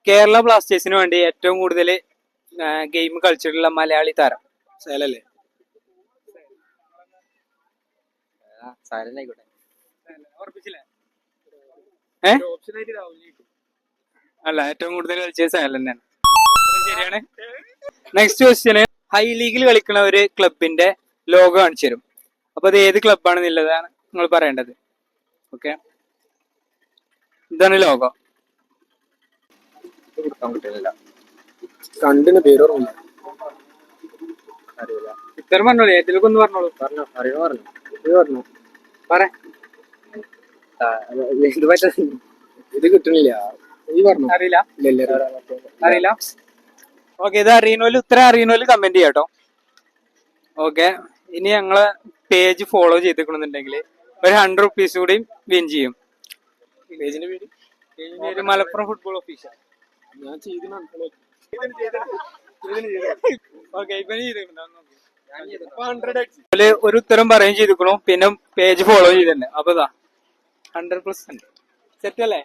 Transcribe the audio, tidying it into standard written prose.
കേരള ബ്ലാസ്റ്റേഴ്സിന് വേണ്ടി ഏറ്റവും കൂടുതൽ ഗെയിം കളിച്ചിട്ടുള്ള മലയാളി താരം സൈലല്ലേ? അല്ല, ഏറ്റവും കൂടുതൽ കളിച്ചത് സൈലൻ തന്നെയാണ്. ശരിയാണ്. നെക്സ്റ്റ് ക്വസ്റ്റ്യന്, ഹൈ ലീഗിൽ കളിക്കുന്ന ഒരു ക്ലബിന്റെ ലോഗോ കാണിച്ചു തരും. അപ്പൊ അത് ഏത് ക്ലബാണെന്നുള്ളതാണ് നിങ്ങൾ പറയേണ്ടത്. ഓക്കെ, ഇതാണ് ലോഗോ. കണ്ടിന് പേര് ഓർമ്മ അറിയില്ല. ഇത്തരം പറഞ്ഞോളൂ, ഏതിലൊക്കെ ഒന്ന് പറഞ്ഞോളൂ. പറഞ്ഞു പറ. ഇത് കിട്ടണില്ല. ഈ പറഞ്ഞു അറിയില്ല. ഇല്ല അറിയില്ല. ഓക്കെ, ഇത് അറിയുന്നോല്, ഉത്തരം അറിയുന്നോല് കമന്റ് ചെയ്യാട്ടോ. ഓക്കെ, ഇനി ഞങ്ങളെ പേജ് ഫോളോ ചെയ്തിട്ടുണ്ടെങ്കിൽ ഒരു 100 റുപ്പീസ് കൂടി വിൻ ചെയ്യും. പേജിന്റെ പേര് മലപ്പുറം ഫുട്ബോൾ ഒഫീഷ്യൽ. ഞാൻ ചെയ്ത് ഒരു ഉത്തരം പറയുകയും ചെയ്തിരിക്കണു, പിന്നെ പേജ് ഫോളോ ചെയ്തിട്ടുണ്ട്. അപ്പൊ 100% സെറ്റ് അല്ലേ?